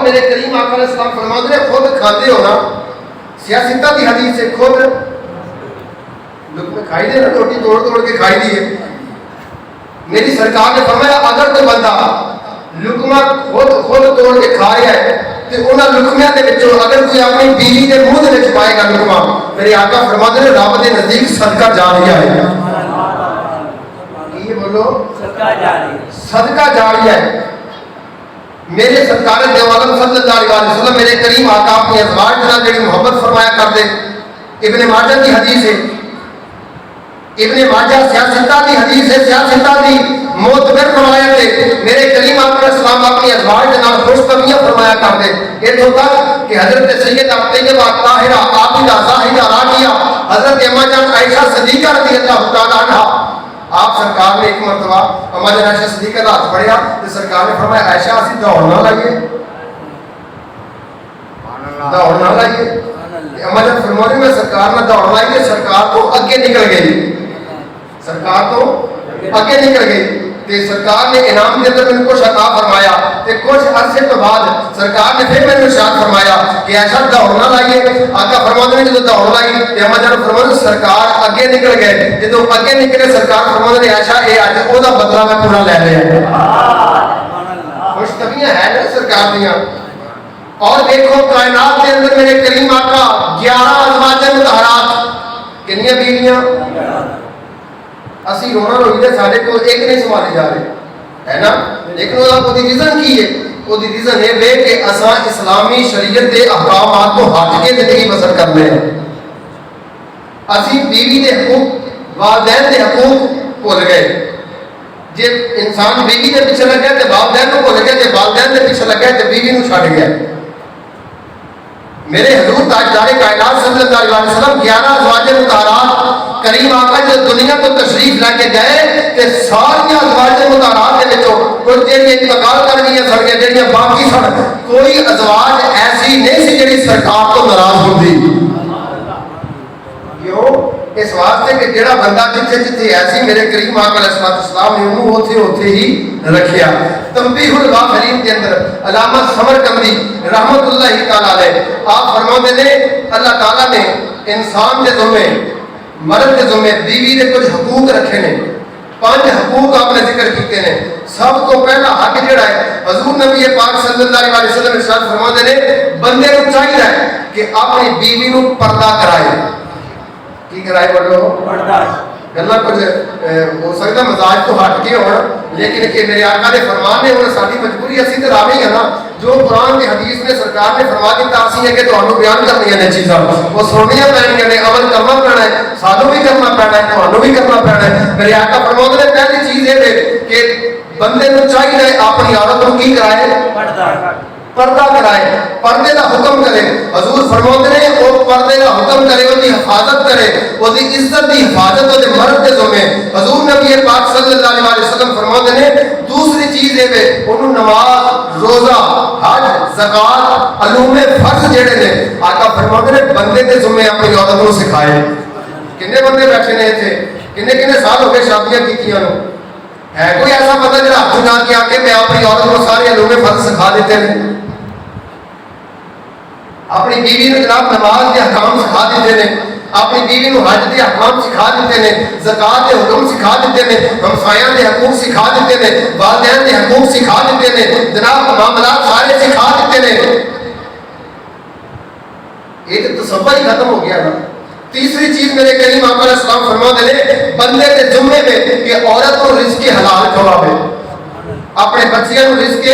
میرے کریم آقا علیہ السلام فرماتے ہیں خود کھاتے ہو نا, سیاستہ کی حدیث سے خود لقمے کھائی دے نا, روٹی توڑ توڑ کے کھائی دی ہے. میری سرکار نے فرمایا اگر کوئی بندہ لقمہ خود توڑ کے کھا رہا ہے تو انہاں لقمیاں دے وچوں اگر کوئی اپنی بیوی دے منہ دے وچ پائے گا لقمہ, میرے آقا فرماتے ہیں رب دے نزدیک صدقہ جاریہ ہے. یہ بولو صدقہ جاریہ ہے. میرے سرکار دو عالم صلی اللہ علیہ وسلم میرے کریم آقا اپنی ازواج کے ساتھ جڑی محبت فرمایا کرتے, ابن ماجہ کی حدیث ہے, ابن ماجہ سیاستہ کی حدیث ہے, سیاستہ کی معتبر روایت ہے. میرے کریم آقا علیہ السلام اپنی ازواج کے نام خوش طبیعت فرمایا کرتے. یہ ہوتا کہ حضرت سیدہ طیبہ طاہرہ عابدہ زاہدہ راضیہ حضرت اما جان عائشہ صدیقہ رضی اللہ تعالیٰ عنہا, آپ سرکار نے ایک مرتبہ اما جان عائشہ صدیقہ کا ہاتھ پڑھیا تو سرکار نے فرمایا عائشہ اسی دوڑ نہ لائیے, دوڑ نہ لائیے. اما جان فرمانے میں سرکار نہ دوڑ لائیے, سرکار تو اگے نکل گئی, سرکار تو اگے نکل گئی. کہ سرکار نے انعام کے اندر میں کچھ عطا فرمایا کہ کچھ عرصے تو بعد سرکار نے پھر میں نے ارشاد فرمایا کہ ایسا دوڑ نہ لائیے. آقا فرماتے ہیں جب دوڑ لائی تو اما جان فرماتے سرکار اگے نکل گئے. جب اگے نکلے سرکار فرماتے ہیں ایسا یہ اج وہ بدلہ میں پورا لے لیا. خوش طبیعیاں ہے نا سرکار دیاں. اور دیکھو کائنات کے اندر میرے کریم آقا 11 ازواج مطہرات, کنیاں بیویاں, اسی رونا روئی دے سارے کو ایک نہیں سنبھالے جا رہے ہے نا. لیکن وہ ریزن کی ہے, وہ ریزن ہے کہ اساں اسلامی شریعت کے احکامات کو ہٹ کے زندگی بسر کرنے ہیں. اسی بیوی کے حقوق والدین کے حقوق بھول گئے. جی انسان بیوی کے پیچھے لگ گیا تو والدین کو بھول گیا, جب والدین کے پیچھے لگ گیا تو بیوی کو چھڈ گیا. میرے حضور تاجدار کائنات صلی اللہ علیہ وسلم 11 ازواج مطہرات کریم آقا جب دنیا کو تشریف لے کے گئے تے ساری ازواج مطہرات دے وچوں کچھ جڑی انتقال کر گئی سڑ گئی, جڑی باقی سن کوئی ازواج ایسی نہیں سی جڑی سرکار کو ناراض ہوندی. کیوں؟ اس واسطے کہ جڑا بندہ جتھے جتھے ایسی میرے کریم آقا علیہ السلام نے انہوں اوتھے ہی رکھیا. تنبیہ الغافلین کے اندر علامہ سمرقندی رحمت اللہ تعالی علیہ آپ فرماتے ہیں اللہ تعالیٰ نے انسان کے ذمے مرد کے ذمے بیوی نے کچھ حقوق رکھے نے. 5 حقوق آپ نے ذکر کیتے ہیں. سب کو پہلا حق جڑا ہے حضور نبی پاک صلی اللہ علیہ وسلم ارشاد فرماتے ہیں بندے کو چاہیے کہ اپنی بیوی کو پردہ کرائے. کی کرائے بولو پردہ. گلا کچھ ہو سکتا مزاج تو ہٹ کے ہونا, لیکن کہ میرے آقا نے فرمان نے انہیں ساری مجبوری اسی تو راوی ہے نا. جو قرآن کی حدیث میں سرکار نے فرما دیتا اسی ہے کہ تمہیں بیان کرنی ہے چیزاں وہ سننیاں پینیاں نے, عمل کرنا پینا ہے, سانوں بھی کرنا پینا ہے, تمہیں بھی کرنا پینا ہے. میرے آقا فرماتے ہیں پہلی چیز یہ ہے کہ بندے کو چاہیے اپنی عورت کو کی کرائے پردہ کرائے, پردے کا حکم کرے. حضور فرماتے ہیں وہ پردے کا حکم کرے, وہ حفاظت کرے, وہ عزت کی حفاظت وہ مرد کے ذمہ. حضور نبی پاک صلی اللہ علیہ وسلم فرماتے ہیں دوسری چیز یہ ہے انہوں نماز روزہ حج زکات علوم فرض جڑے نے آقا فرماتے ہیں بندے کے ذمہ اپنی عورت کو سکھائے. کنے بندے بیٹھے نے اتنے کنے کنے سال ہو گئے شادیاں کیتیاں نو, ہے کوئی ایسا بندہ جڑا ہاتھ اٹھا کے آ کے میں اپنی عورت کو سارے علوم فرض سکھا دیتے ہیں, اپنی بیوی نے جناب نماز کے احکام سکھا دیتے ہیں, اپنی بیوی کو حج کے احکام سکھا دیتے ہیں, زکات کے حکم سکھا دیتے ہیں, ہمسایاں کے حقوق سکھا دیتے ہیں, والدین کے حقوق سکھا دیتے ہیں, جناب معاملات سارے سکھا دیتے ہیں. یہ تو تصور ہی ختم ہو گیا نا. تیسری چیز میرے کریم آقا علیہ السلام فرماتے ہیں بندے کے ذمے میں کہ عورت کو رزق حلال کھواوے, اپنے بچیاں کو رزق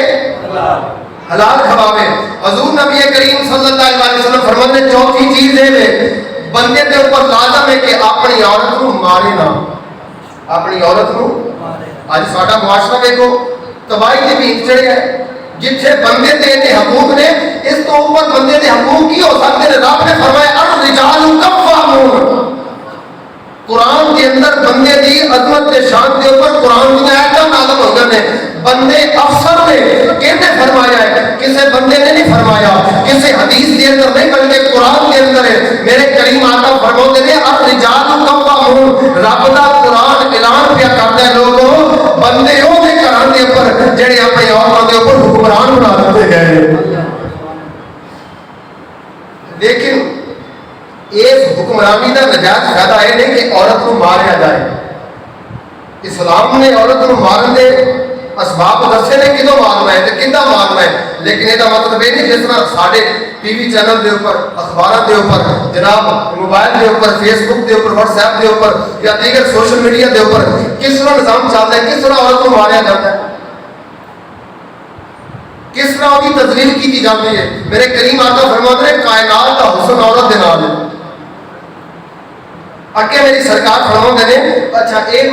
حلال کھواوے. حضور نبی کریم صلی اللہ علیہ وسلم فرماتے ہیں چوتھی چیز ہے بندے کے اوپر لازم ہے کہ اپنی عورت کو مارے نہ, اپنی عورت کو. آج ساڈا معاشرہ دیکھو تباہی کے بھی چڑھے ہے جتھے بندے دے حقوق نے اس تو اوپر بندے دے حقوق کی ہو سکتے ہیں. رب نے فرمایا الرجال قوامون, قرآن کے اندر بندے دی عظمت کے شان کے اوپر قرآن کی آیتاں نازل ہو گئے ہیں. بندے افسر نے کہنے فرمایا ہے, کسے بندے نے نہیں فرمایا, کسے حدیث کے اندر نہیں بلکہ قرآن کے اندر ہے. میرے کریم آقا فرماتے ہیں الرجال قوامون, رب دا قرآن اعلان پیا کرتا ہے لوگوں بندے وہ دے گھراں دے اوپر جڑے اپنی عورتاں دے اوپر حکمران بنا دیتے گئے. اس حکمرانی کا نجائز فائدہ یہ نہیں کہ عورت کو ماریا جائے. اسلام نے عورت کو مارن دے اسباب دسے نے کدوں مارنا ہے کدا مارنا ہے, لیکن یہ مطلب یہ نہیں جس طرح سارے ٹی وی چینل کے اوپر, اخباروں کے اوپر, جناب موبائل کے اوپر, فیس بک کے اوپر, واٹس ایپ کے اوپر یا دیگر سوشل میڈیا کے اوپر کس طرح نظام چلتا ہے, کس طرح عورت کو ماریا جاتا ہے, کس طرح وہ تذلیل کی جاتی ہے. میرے کریم آقا فرماتے ہیں کائنات کا حسن عورت کے نال ہے. اگے میری سرکار فرماتے ہیں اچھا یہ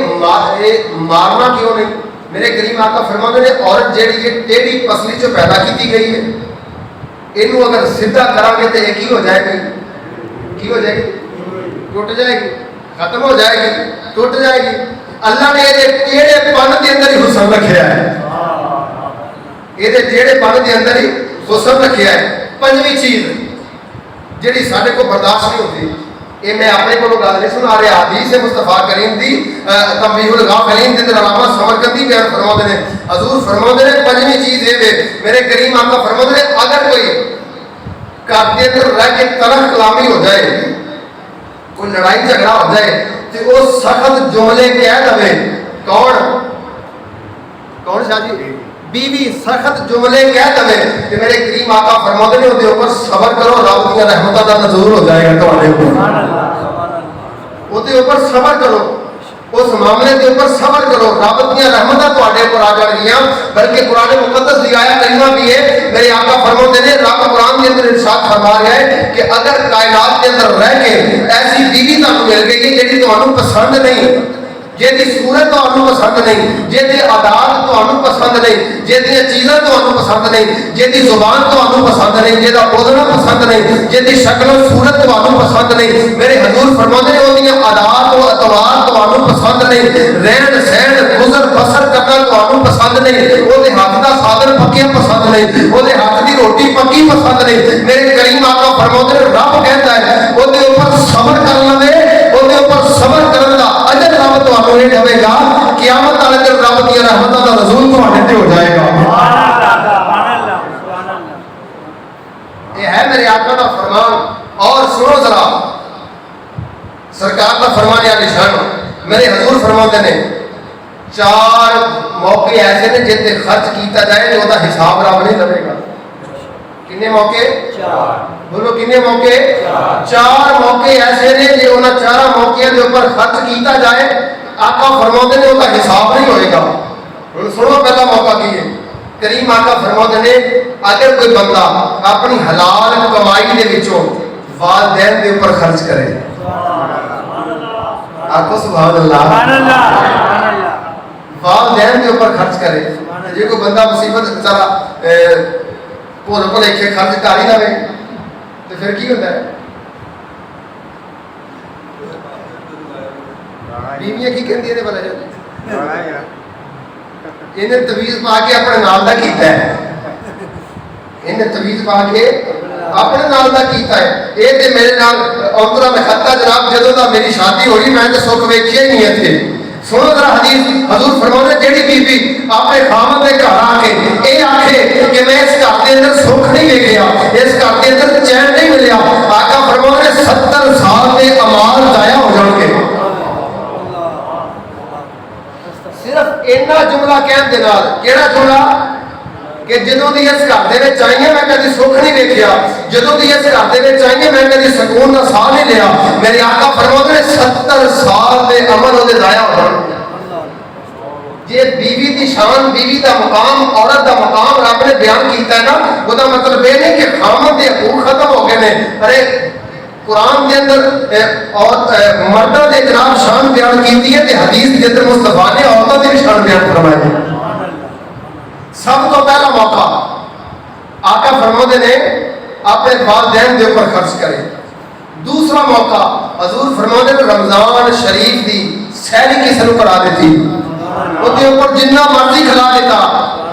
مارنا کیوں نہیں. میرے کریم آقا فرماتے ہیں عورت جیڑی یہ ٹیڑھی پسلی جو پیدا کی گئی ہے یہ اگر سیدھا کرا گے تو یہ کی ہو جائے گی, کی ہو جائے گی, ٹوٹ جائے گی, ختم ہو جائے گی, ٹوٹ جائے گی. اللہ نے یہ ٹیڑھے پن کے اندر ہی حسن رکھا ہے, یہ ٹیڑھے پن کے اندر ہی حسن رکھا ہے. پنجویں چیز جیڑی سارے کو برداشت نہیں ہوتی, یہ میں اپنے کو گل نہیں سنا رہا, حدیث مصطفیٰ کریم دی تنبیہ الغافلین کے اندر علامہ سمرقندی بیان فرماتے ہیں. حضور فرماتے ہیں پنجویں چیز یہ ہے, میرے کریم آقا فرماتے ہیں اگر کوئی گھر کے اندر رہ کے تلخ کلامی ہو جائے, کوئی لڑائی جھگڑا ہو جائے تو وہ سخت جملے کہہ دے. کون کون شاہ جی, بیوی سخت جملے کہہ دے کہ میرے کریم آقا فرماتے ہیں وہ اوپر صبر کرو, رب کی رحمتوں کا نزول ہو جائے گا تمہارے اوپر. وہ اوپر صبر کرو, اس معاملے کے اوپر صبر کرو, رب کی رحمتیں تمہارے اوپر آ جان گیا. بلکہ قرآن مقدس کی آیا کریمہ بھی ہے, میرے آقا فرماتے ہیں رب قرآن کے اندر ارشاد فرما رہا ہے کہ اگر کائنات کے اندر رہ کے ایسی بیوی تمہیں مل گئی جی تمہیں پسند نہیں, جی صورت تمہیں پسند نہیں, جی عادات تمہیں پسند نہیں, جی چیزاں تمہیں پسند نہیں, جی زبان تمہیں پسند نہیں, جی بولنا پسند نہیں, جی شکل و صورت تمہیں پسند نہیں. میرے حضور فرماتے ہیں وہ عادات و اطوار تمہیں پسند نہیں, رہن سہن گزر بسر کرنا تمہیں پسند نہیں, وہ ہاتھ کا سادن پکیا پسند نہیں, وہ ہاتھ کی روٹی پکی پسند نہیں. میرے کریم آقا فرماتے ہیں رب کہتا ہے وہ اوپر صبر کر لے, وہ اوپر صبر کرنے کا اجر رب تمہیں نہیں دے گا. قیامت والے دن رب کی رحمتوں کا نزول تمہارے تے ہو جائے گا. یہ ہے میرے آقا کا فرمان. اور سنو ذرا سرکار کا فرمان یا نشان, میرے حضور فرماتے ہیں 4 موقع ایسے نے جن سے خرچ کیتا جائے جو دا حساب رب نہیں لگے گا. کتنے موقع؟ 4. بولو کتنے موقع؟ 4 موقع ایسے نے جو انہاں 4 موقعوں کے اوپر خرچ کیتا جائے آقا فرماتے ہیں اس کا حساب نہیں ہوئے گا. سنو پہلا موقع کی ہے. کریم آقا فرماتے ہیں اگر کوئی بندہ اپنی حلال کمائی کے وچوں والدین کے اوپر خرچ کرے, آقا سبحان اللہ, والدین کے اوپر خرچ کرے. جی کوئی بندہ مصیبت بیچارہ بھول بھلیکھے خرچ کر ہی لے تو پھر کی ہوتا ہے؟ بیویاں کی کہندی ہے بلا جائے انہیں تویز پا کے اپنے نال دا کیتا ہے, انہیں تویز پا کے اپنے نال دا کیتا ہے. یہ تے میرے نال اوترا میں خطہ جناب جدوں دا میری شادی ہوئی میں تے سکھ ویکھیا ہی نہیں تھے. سنو ذرا حدیث حضور فرماتے ہیں جیڑی بی بی اپنے خاوند کے گھر آ کے یہ آکھے کہ میں اس گھر کے اندر سکھ نہیں ویکھیا, اس گھر کے اندر چین نہیں ملیا, آقا فرماتے ہیں 70 سال کے اعمال ضائع ہو جان گے. صرف اینا جملہ کہن دے نال, کیڑا جملہ کہ جدوں دی اس گھر دے وچ آئیے میں کدی سکھ نہیں ویکھیا, جدوں دی اس گھر دے وچ آئیے میں کدی سکون دا ساہ نہیں لیا. میرے آقا فرماتے ہیں 70 سال دے عمل اودے ضائع ہو جان. جے بیوی دی شان, بیوی دا مقام, عورت دا مقام رب نے بیان کیتا ہے نا, وہ دا مطلب یہ نہیں کہ خامد دے حقوق ختم ہو گئے نے. ارے قرآن کے اندر اور مردوں کے جناب شان بیان کیتی ہے تے حدیث کے اندر مصطفیٰ نے عورتوں کی شان بیان فرمائی ہے. سب تو پہلا موقع آقا فرماتے نے اپنے والدین کے اوپر خرچ کرے. دوسرا موقع حضور فرماتے نے رمضان شریف دی سہری کسی نے کرا دیتی, وہ اوپر جنہ مرضی کھلا دیتا,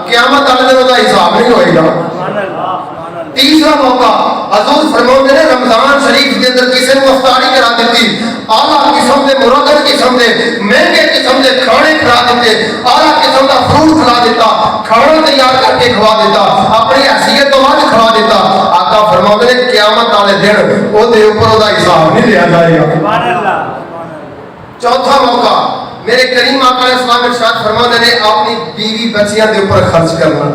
قیامت والے دن کا حساب نہیں ہوئے گا. تیسرا موقع حضور فرماتے ہیں رمضان شریف کے اندر کسی نے افطاری کرا دیتی, اعلیٰ قسم کے مرغن قسم کے مہنگے قسم کے کھانے کھلا دیتے, اعلیٰ قسم کا فروٹ کھلا دیتا, کھانا تیار کر کے کھوا دیتا, اپنی حیثیت تو بعد کھوا دیتا. آقا فرماتے ہیں قیامت والے دن وہ حساب نہیں لیا جائے گا. چوتھا موقع میرے کریم آقا علیہ السلام ارشاد فرماتے نے اپنی بیوی بچیاں دے اوپر خرچ کرنا.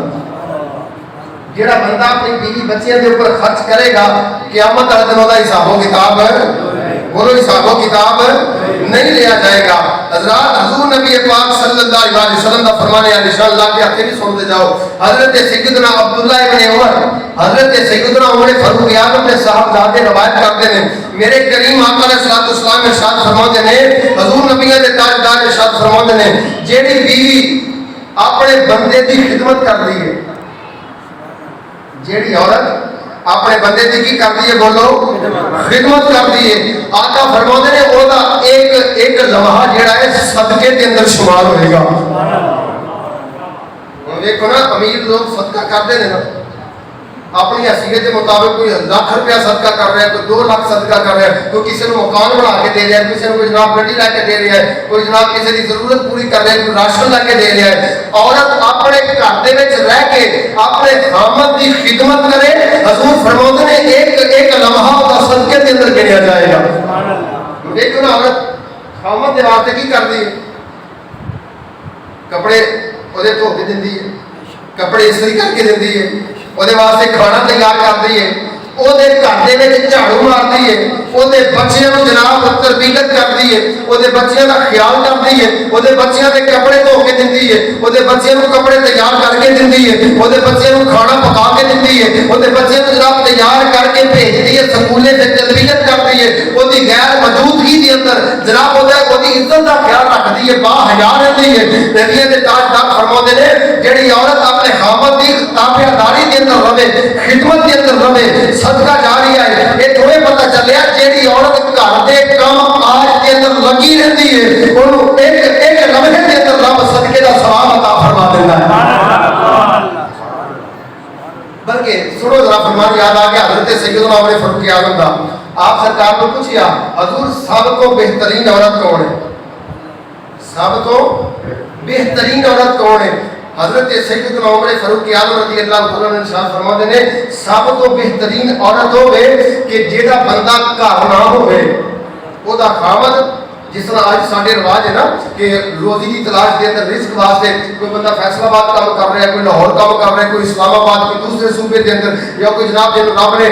جڑا بندہ اپنی بیوی بچیاں دے اوپر خرچ کرے گا قیامت والے دن وہ حساب و کتاب بولو حساب و کتاب نہیں لیا جائے گا. حضرات حضور نبی پاک صلی اللہ علیہ وسلم کا فرمان ہے انشاءاللہ کہ ہاتھ بھی سنتے جاؤ. حضرت سیدنا عبداللہ ابن عمر حضرت سیدنا عمر فاروق اعظم نے صاحبزادے روایت کرتے ہیں میرے کریم آقا علیہ السلام ارشاد فرماتے ہیں حضور نبی دے تاجدار ارشاد فرماتے ہیں جیڑی بیوی اپنے بندے دی خدمت کر دی ہے جیڑی عورت اپنے بندے دی کی کر دیئے بولو خدمت کر دیئے آقا فرماتے ہیں وہ دا ایک لمحہ جڑا ہے صدقے کے اندر شمار ہوئے گا. دیکھو نا امیر لوگ صدقہ کرتے ہیں نا اپنی حیثیت کے مطابق کوئی لاکھ روپیہ صدقہ کر رہا ہے کوئی 2 لاکھ صدقہ کر رہا ہے کوئی کسی نے مکان بنا کے دے رہا ہے کسی نے کوئی جناب گڈی لا کے دے رہا ہے کوئی جناب کسی کی ضرورت پوری کر رہا ہے کوئی راشن لا کے دے رہا ہے. عورت اپنے گھر دے وچ رہ کے اپنے خامد کی خدمت کرے حضور فرماتے ہیں ایک لمحہ اس صدقے کے اندر گنیا جائے گا. دیکھو نا عورت خامد دے واسطے کی کر دی ہے کپڑے وہ دھو کے دیندی ہے کپڑے استری کر کے دیندی ہے وہ واسطے کھانا تیار کر دی ہے وہ گھر دے جھاڑو مار دی ہے وہ بچیاں جناب تربیت کر دی ہے وہ بچیاں کا خیال کر دی ہے وہ بچیاں کے کپڑے دھو کے دیندی ہے وہ بچیاں کو کپڑے تیار کر کے دیندی ہے وہ بچیاں کو کھانا پکا کے دیندی ہے وہ بچیاں کو جناب تیار کر کے بھیجتی ہے سکولے سے تربیت کرتی ہے وہ غیر موجودگی کے اندر جناب وہ عزت کا خیال رکھتی ہے با حیا رہتی ہے. نبی دے تاجدار فرماتے ہیں جڑی عورت اپنے خامد کی تابعداری کے اندر رہے خدمت کے اندر رہے صدقہ جاری ہے. یہ تمہیں پتہ چلیا جیڑی عورت گھر دے کام آج کے اندر لگی رہتی ہے انہوں ایک لمحے کے اندر رب صدقے کا ثواب عطا فرما دیتا ہے. بلکہ سنو ذرا فرمان یاد آ گیا حضرت سیدنا عمر فاروق اعظم کا. آپ سرکار کو پوچھیا حضور سب کو بہترین عورت کون ہے سب کو بہترین عورت کون ہے. حضرت سیدنا عمر فاروق اعظم رضی اللہ عنہ نے ارشاد فرماتے ہیں سب تو بہترین عورت ہوے کہ جیڑا بندہ گھر نہ ہوے او دا خامد جس طرح آج ساڈے رواج ہے نا کہ روزی کی تلاش کے اندر رزق واسطے کوئی بندہ فیصلہ آباد کام کر رہا ہے کوئی لاہور کام کر رہا ہے کوئی اسلام آباد کوئی دوسرے صوبے کے اندر یا کوئی جناب جن رب نے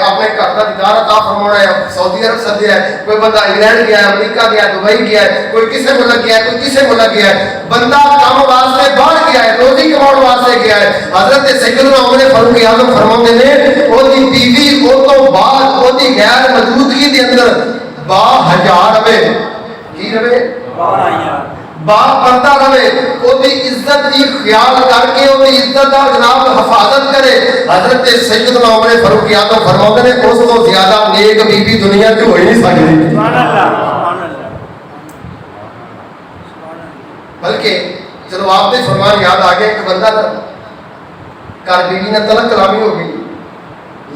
اپنے گھر کا دیدار عطا فرمانا ہے سعودی عرب سدیا ہے کوئی بندہ انگلینڈ گیا ہے امریکہ گیا ہے دبئی گیا ہے کوئی کسے ملک گیا ہے کوئی کسے ملک گیا ہے بندہ کام واسطے باہر گیا ہے روزی کماؤن واسطے گیا ہے. حضرت سیدنا عمر فاروق اعظم فرماتے ہیں وہ دی بیوی وہ تو بعد وہ دی غیر موجودگی کے اندر با ہزار رہے کی رہے باپ بندہ رہے وہ دی عزت دی خیال کر کے وہ دی عزت کا جناب حفاظت کرے. حضرت سیدنا عمر فاروق اعظم فرماتے ہیں اس تو زیادہ نیک بیوی دنیا میں ہو ہی نہیں سکتی. بلکہ چلو آپ نے فرمان یاد آ گیا ایک بندہ گھر بیوی نے طلاق کلامی ہو گئی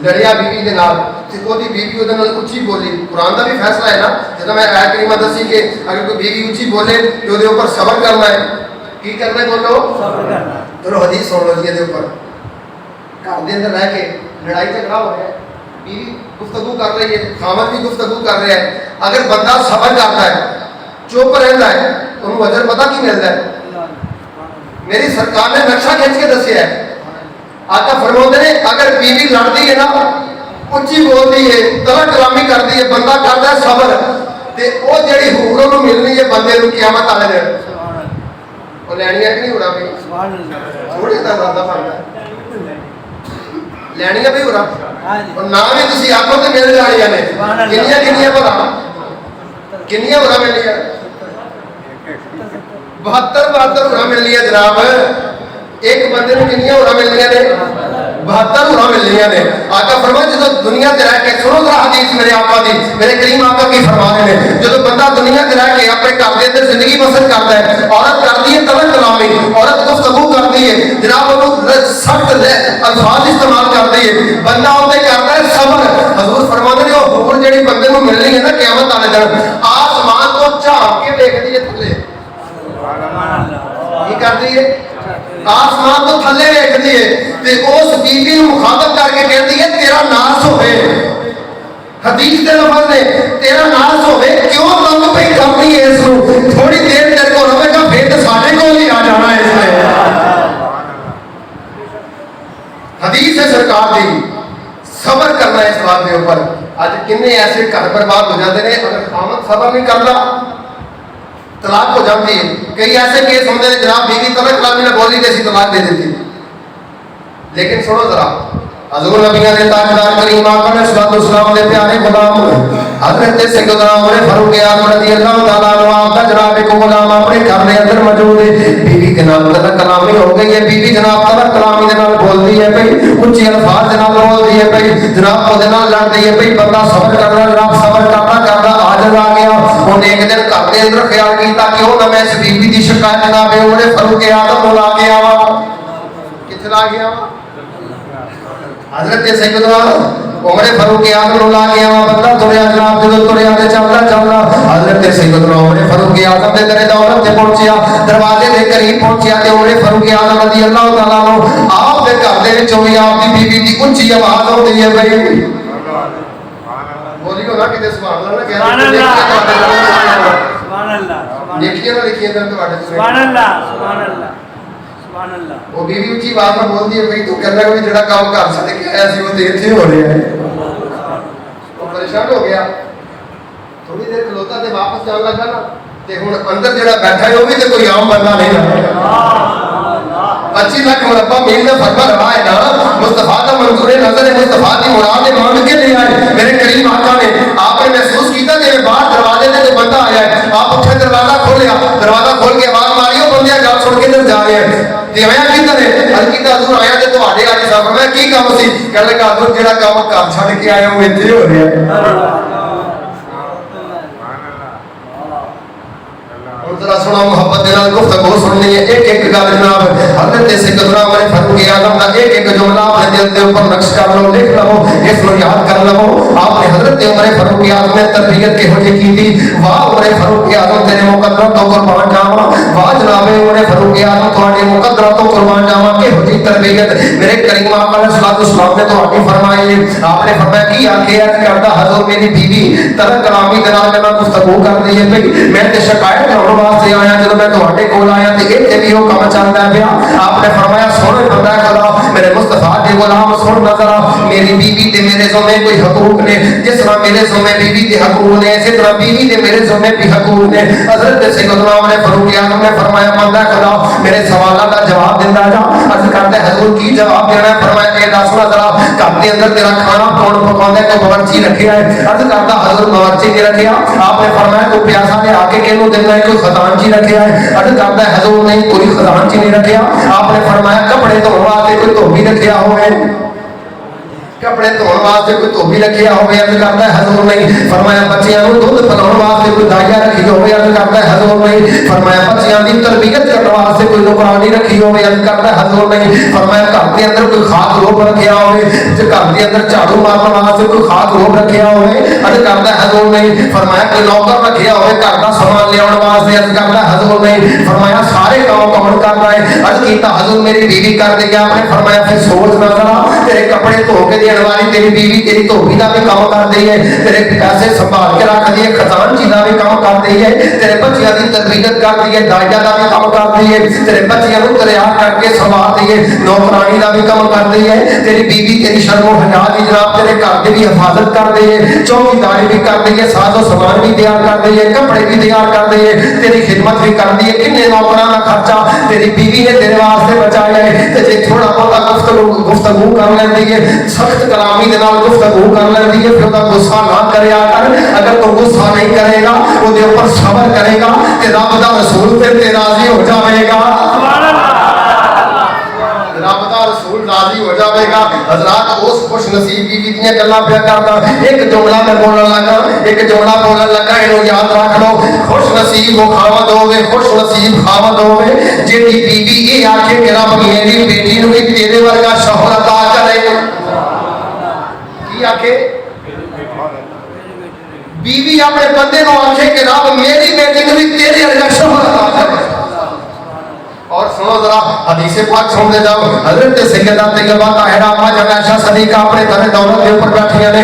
لڑیا بیوی کے نال تے او دی بیوی اودے نال اچھی بولی. قرآن دا بھی فیصلہ ہے نا جدا میں آیت کریمہ دسی کہ اگر کوئی بیوی اچھی بولے تو اودے اوپر صبر کرنا ہے. کی کرنا ہے بولو صبر کرنا. چلو حدیث سن لو جی دے اوپر گھر دے اندر رہ کے لڑائی جھگڑا ہو رہا ہے بیوی گفتگو کر رہی ہے خامد بھی گفتگو کر رہا ہے. اگر بندہ صبر کرتا ہے چپ رہتا ہے تو انہوں اجر پتہ کی ملتا ہے. میری سرکار نے نقشہ کھینچ کے دسیا ہے. آقا فرماتے ہیں اگر بیوی لڑتی ہے نا اچھی بولتی ہے طلاق کلامی کرتی ہے بندہ کرتا ہے صبر تے او جڑی حور انہوں ملنی ہے بندے نوں قیامت والے دن وہ لینی ہے کہ نہیں ہو رہا بھائی تھوڑے دا زیادہ فرق ہے لینی ہے بھی ہو رہا اور نہ بھی تسی آکھو تے مل جانیاں نے کنیاں بھلا کنیاں ہو رہا ملنی ہے 72 ہو رہا ملنی ہے جناب. ایک بندے نے کنیاں ہورا ملنیاں نے 72 ہورا ملنیاں نے. آقا فرمایا جدو دنیا تے رہ کے سنو ذرا حدیث میرے آقا دی میرے کریم آقا کی فرما رہے ہیں جدو بندہ دنیا تے رہ کے اپنے گھر دے اندر زندگی بسر کرتا ہے عورت کرتی ہے طلاق کلامی عورت گفتگو کرتی ہے جناب وہ سخت الفاظ استعمال کرتی ہے بندہ اوتے کرتا ہے صبر. حضور فرماتے ہیں وہ حور جڑی بندے نوں ملنی ہے نا قیامت والے دن آسمان تو جھانک کے دیکھتی ہے تھلے کی کرتی ہے آسمان تو تھلے ویکھدی ہے تے اس بیوی نوں مخاطب کر کے کہندی ہے تیرا ناس ہوئے حدیث دے لفظ نے تیرا ناس ہوے کیوں تنگ پہ کرنی ہے اس کو تھوڑی دیر تیرے کو رہے گا پھر تو ساڈے کول ہی آ جانا ہے اس نے حدیث ہے سرکار دی صبر کرنا ہے اس بات کے اوپر آج کنے ایسے گھر برباد ہو جاتے ہیں اگر خامد صبر نہیں کرتا طلاق ہو جاتی ہے کئی ایسے کیس ہوتے ہیں جناب بیوی طلاق کلامی نے بولی جیسی طلاق دے دیتی لیکن سنو ذرا حضور نبی نے تاجدار کریم آقا نے صلی اللہ علیہ وسلم دے پیارے غلام حضرت سیدنا عمر فاروق اعظم رضی اللہ تعالیٰ عنہ آپ کا جناب ایک غلام اپنے گھر میں اندر موجود ہے بیوی کے نام طلاق کلامی ہو گئی ہے بیوی جناب طلاق کلامی دے نال بول دی ہے بھائی اونچی الفاظ دے نال بول دی ہے بھائی جناب او دے نال لڑ دی ہے بھائی بندہ صبر کرنا جناب صبر کرنا عاجز آ گیا انہیں ایک دن گھر دے اندر خیال کیتا کہ او نہ میں اس بیوی دی شکایت جناب عمر فاروق اعظم لا کے آوا کتنے لا گیا حضرت سیدنا عمر فاروق اعظم لا کے آوا بندہ تریا جناب جدو تریا تے چلدا حضرت سیدنا عمر فاروق اعظم دے درے دولت تے پہنچیا دروازے دے قریب پہنچیا تے عمر فاروق اعظم رضی اللہ تعالیٰ عنہ آپ دے گھر دے وچوں وی آپ دی بیوی دی اونچی آواز آندی ہے بھائی بولیو نا کہ سبحان اللہ نا سبحان اللہ سبحان اللہ دیکھیے نا دیکھیے نا تواڈے سبحان اللہ سبحان اللہ سبحان اللہ وہ بیوی اونچی آواز میں بولدی ہے بھائی تو کرنا کوئی جڑا کام کر سکے کہ ایسی وہ دیر سے ہو رہا ہے وہ پریشان ہو گیا تھوڑی دیر کھلوتا تے واپس جان لگا نا تے ہن اندر جڑا بیٹھا ہے وہ بھی تے کوئی عام بندہ نہیں ہے 25 لاکھ مربع میل کا فرما رہا ہے نا مصطفیٰ کا منظور نظر ہے مصطفیٰ کی مراد مانگ کے لے آئے میرے کریم آقا نے آپ نے محسوس کیتا کہ باہر دروازے سے جو بندہ آیا ہے آپ اٹھے دروازہ کھولیا دروازہ کھول کے آواز ماری وہ بندے گل سن کے اندر جا رہے ہیں تے آیا کیتا نے ہر کیتا حضور آیا تے تواڈے آج صاحب میں کی کام سی کہنے لگا حضور جڑا کام گھر چھڈ کے آیا وہ ایتھے ہو رہا ہے ذرا سنا محبت دے نال گفتگو سننی ہے ایک ایک گل جناب حضرت سیدنا عمر فاروق اعظم دا ایک ایک جملہ اپنے دل دے اوپر نقش کر لو لکھ لو اس کو یاد کر لو آپ نے حضرت عمر فاروق اعظم نے تربیت کے ہوجے کی تھی واہ عمر فاروق اعظم تیرے مقدر تو قربان جاواں واہ جناب عمر فاروق اعظم تواڈے مقدر تو قربان جاواں کہ ہوجی تربیت میرے کریم آقا علیہ الصلوۃ والسلام نے تواڈی فرمائی آپ نے فرمایا کہ آکھیا کردا حضور میری بیوی طلاق کلامی دے نال میں گفتگو کر دی ہے بھئی میں تے شکایت کرن واسطے آیا جب میں تواڈے کول آیا تے ایتھے بھی وہ کام چلدا پیا آپ نے فرمایا سن بندہ خدا میرے مصطفیٰ دے غلام سن نظر میری بیوی تے میرے ذمہ کوئی حقوق نے جس طرح میرے ذمہ بیوی تے حقوق نے اسی طرح بیوی تے میرے ذمہ بھی حقوق نے حضرت سیدنا عمر فاروق اعظم نے فرمایا بندہ خدا میرے سوالات کا جواب دیندا جا عرض کرتا ہے حضور کی جواب دینا ہے فرمایا اے دسنا ذرا گھر دے اندر تیرا کھانا کون پکاوندا ہے تو باورچی رکھیا ہے عرض کرتا حضور باورچی نے رکھیا آپ نے فرمایا تو پیاسا نے آ کے کینوں دیندا ہے کوئی خزانچی رکھیا ہے عرض کرتا ہے حضور نہیں کوئی خزانچی نہیں رکھیا آپ نے فرمایا کپڑے دھونے واسطے کوئی دھوبی رکھیا ہوئے کپڑے دھونے واسطے کوئی دھوبی رکھیا ہوئے عرض کرتا ہے حضور نہیں فرمایا بچیاں نوں دودھ پلاਉਣ واسطے کوئی دائیا رکھی ہوئے عرض کرتا ہے حضور نہیں فرمایا بچیاں دی تربیت کرنے واسطے کوئی نوکرانی رکھی ہوئے عرض کرتا ہے حضور نہیں فرمایا گھر کے اندر کوئی خاص روب رکھیا ہوئے گھر کے اندر جھاڑو مارنے واسطے کوئی خاص روب رکھیا ہوئے عرض کرتا ہے حضور نہیں فرمایا کوئی نوکر رکھیا ہوئے گھر کا سامان لے آنے واسطے عرض کرتا ہے حضور نہیں فرمایا سارے کام کون کر رہا ہے عرض کیتا حضور میری بیوی کر دی آپ نے فرمایا پھر سوچ نہ ذرا تیرے کپڑے دھو کے دینے والی تیری بیوی تیری دھوبی دا بھی کام کر دی ہے تیرے پیسے سنبھال کے رکھ دی ہے خزانچی دا بھی کام کر دی ہے تیرے بچیاں دی تربیت کر دی ہے دائیا دا بھی کام کر دی ہے تیرے بچیاں نوں تیار کر کے سنبھال دی ہے نوکرانی دا بھی کام کر دی ہے تیری بیوی تیری شرم و حیا دی جناب تیرے گھر دی بھی حفاظت کر دی ہے چوکیداری بھی کر دی ہے ساز و سامان بھی تیار کر دی ہے کپڑے بھی تیار کر دی ہے تیری خدمت بھی کر دی ہے کنے نوکراں دا خرچہ تیری بیوی نے تیرے واسطے بچایا ہے تے جے تھوڑا بہت گفتگو کر لیندی ہے سخت کلامی دے نال گفتگو کر لیندی ہے پھر غصہ نہ کریا کر اگر تو غصہ نہیں کرے گا او دے اوپر صبر کرے گا تے رب دا رسول تے راضی ہو جاوے گا سبحان اللہ رب دا رسول راضی ہو جاوے گا حضرات اس خوش نصیب بیوی دیاں گلاں پیا کردا ایک جملہ میں بولن لگا اینو یاد رکھ لو خوش نصیب وہ خاوند ہوے خوش نصیب خاوند ہوے جیڑی بیوی یہ آکھے کہ رب میری بیٹی نوں بھی تیرے ورگا شوہر عطا کرے کی آکھے بیوی اپنے بندے نو آکھے کہ رب میری بیٹی نوں بھی تیرے ورگا شوہر عطا کرے اور سنو ذرا حدیث پاک سنتے جاؤ حضرت سیدہ طیبہ طاہرہ اما جان عائشہ صدیقہ اپنے گھر دولت کے اوپر بیٹھیاں نے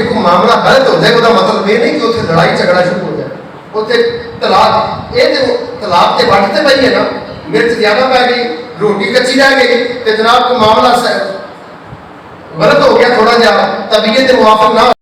ਜੇ ਕੋਈ ਮਾਮਲਾ ਗਲਤ ਹੋ ਜਾਏ ਉਹਦਾ ਮਤਲਬ ਇਹ ਨਹੀਂ ਕਿ ਉੱਥੇ ਲੜਾਈ ਝਗੜਾ ਸ਼ੁਰੂ ਹੋ ਜਾਏ। ਉੱਥੇ ਤਲਾਕ, ਇਹ ਤੇ ਤਲਾਕ ਤੇ ਵੱਟ ਤੇ ਪਈ ਹੈ ਨਾ, ਮਿਰਚ ਜ਼ਿਆਦਾ ਪੈ ਗਈ, ਰੋਟੀ ਕੱਚੀ ਰਹਿ ਗਈ, ਤੇ ਜਨਾਬ ਕੋਈ ਮਾਮਲਾ ਗਲਤ ਹੋ ਗਿਆ ਥੋੜਾ ਜਿਹਾ, ਤਬੀਅਤ ਦੇ ਮੁਆਫਕ ਨਾ